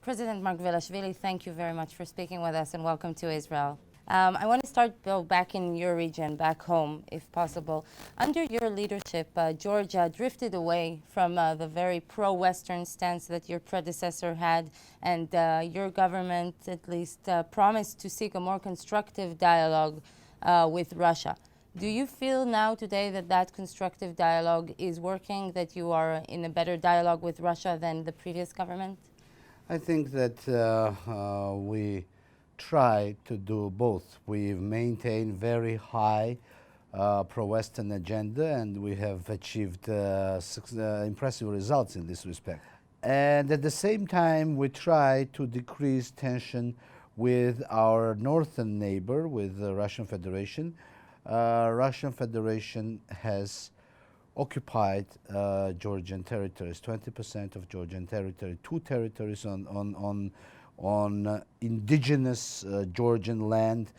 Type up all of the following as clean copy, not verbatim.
President Margvelashvili, thank you very much for speaking with us and welcome to Israel. I want to start, Bill, back in your region, back home, if possible. Under your leadership, Georgia drifted away from the very pro-Western stance that your predecessor had, and your government at least promised to seek a more constructive dialogue with Russia. Do you feel now today that that constructive dialogue is working, that you are in a better dialogue with Russia than the previous government? I think that we try to do both. We've maintained very high pro-Western agenda, and we have achieved impressive results in this respect. And at the same time, we try to decrease tension with our northern neighbor, with the Russian Federation. Russian Federation has occupied Georgian territories, 20% of Georgian territory, two territories on indigenous Georgian land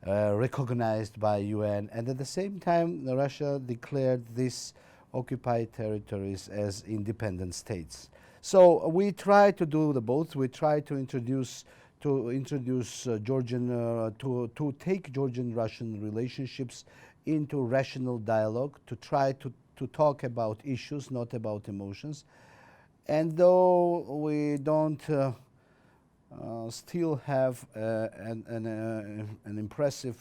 recognized by UN, and at the same time Russia declared these occupied territories as independent states. So we try to do the both. We try to introduce Georgian to take Georgian-Russian relationships into rational dialogue, to try to talk about issues, not about emotions. And though we don't still have an impressive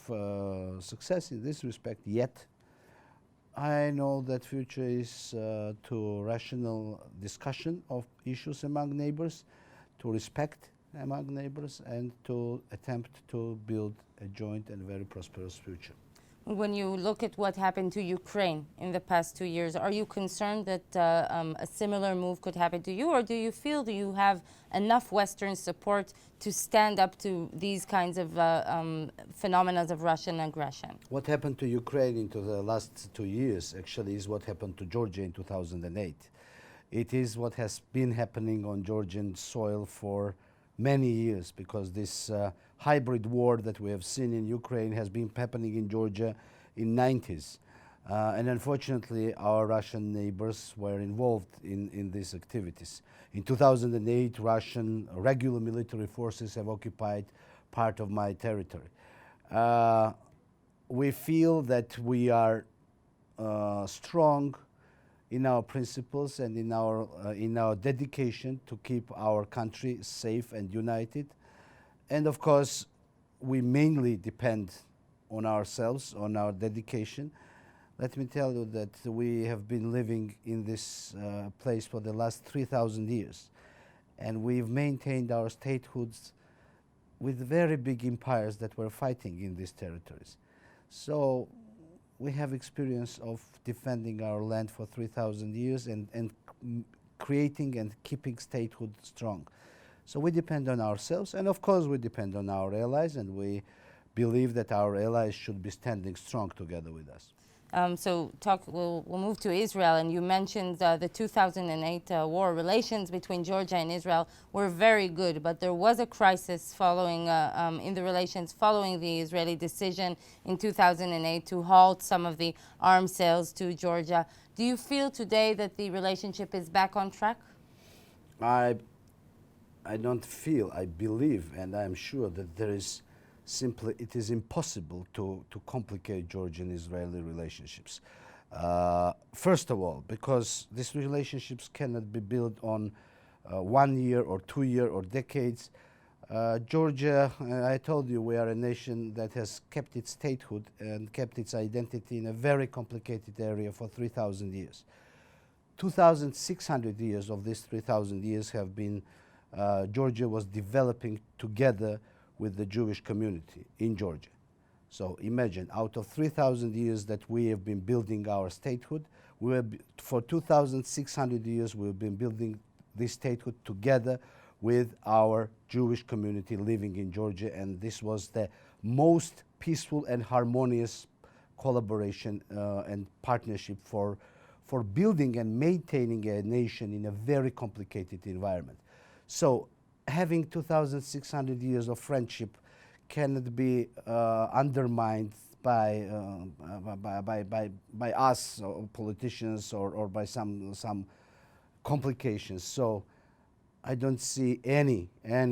success in this respect yet, I know that future is to rational discussion of issues among neighbors, to respect among neighbors, and to attempt to build a joint and very prosperous future. When you look at what happened to Ukraine in the past 2 years, are you concerned that a similar move could happen to you, or do you feel that you have enough Western support to stand up to these kinds of phenomena of Russian aggression? What happened to Ukraine into the last 2 years actually is what happened to Georgia in 2008. It is what has been happening on Georgian soil for many years, because this hybrid war that we have seen in Ukraine has been happening in Georgia in 90s. And unfortunately, our Russian neighbors were involved in these activities. In 2008, Russian regular military forces have occupied part of my territory. We feel that we are strong in our principles and in our dedication to keep our country safe and united. And of course, we mainly depend on ourselves, on our dedication. Let me tell you that we have been living in this place for the last 3,000 years, and we've maintained our statehoods with very big empires that were fighting in these territories. So we have experience of defending our land for 3,000 years and creating and keeping statehood strong. So we depend on ourselves, and of course we depend on our allies, and we believe that our allies should be standing strong together with us. We'll move to Israel, and you mentioned the 2008 war. Relations between Georgia and Israel were very good, but there was a crisis following in the relations following the Israeli decision in 2008 to halt some of the arms sales to Georgia. Do you feel today that the relationship is back on track? I don't feel, I believe, and I am sure that there is simply, it is impossible to complicate Georgian-Israeli relationships. First of all, because these relationships cannot be built on 1 year or 2 year or decades. Georgia, I told you, we are a nation that has kept its statehood and kept its identity in a very complicated area for 3,000 years. 2,600 years of these 3,000 years have been, Georgia was developing together with the Jewish community in Georgia. So imagine, out of 3,000 years that we have been building our statehood, for 2,600 years we've been building this statehood together with our Jewish community living in Georgia, and this was the most peaceful and harmonious collaboration and partnership for building and maintaining a nation in a very complicated environment. So having 2,600 years of friendship cannot be undermined by us or politicians or by some complications. So I don't see any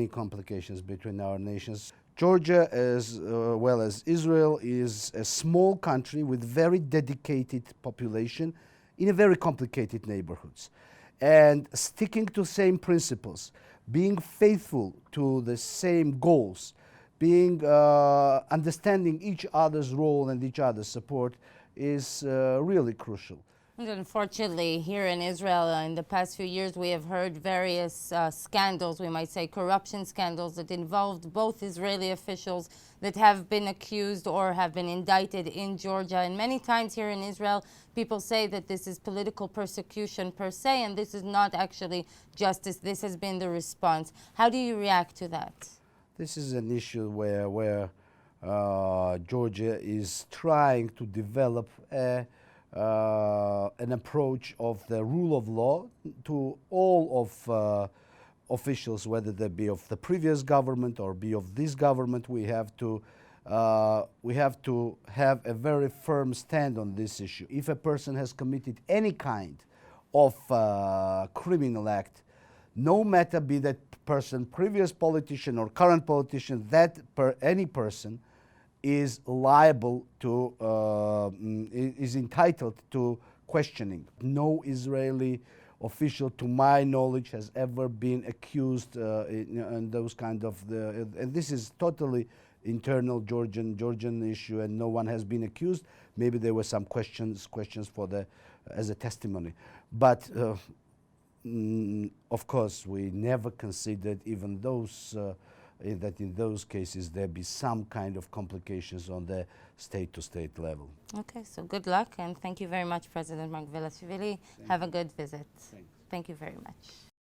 complications between our nations. Georgia, as well as Israel, is a small country with very dedicated population in a very complicated neighborhoods. And sticking to same principles, being faithful to the same goals, being understanding each other's role and each other's support is really crucial. And unfortunately, here in Israel, in the past few years, we have heard various scandals, we might say corruption scandals, that involved both Israeli officials that have been accused or have been indicted in Georgia. And many times here in Israel, people say that this is political persecution per se, and this is not actually justice. This has been the response. How do you react to that? This is an issue where Georgia is trying to develop an approach of the rule of law to all of officials, whether they be of the previous government or be of this government. We have to have a very firm stand on this issue. If a person has committed any kind of criminal act, no matter be that person previous politician or current politician, any person is liable to, is entitled to questioning. No Israeli official, to my knowledge, has ever been accused in those kind of, and this is totally internal Georgian issue, and no one has been accused. Maybe there were some questions for as a testimony, but of course we never considered even those that in those cases there be some kind of complications on the state-to-state level. Okay, so good luck, and thank you very much, President Margvelashvili. Have a good visit. Thanks. Thank you very much.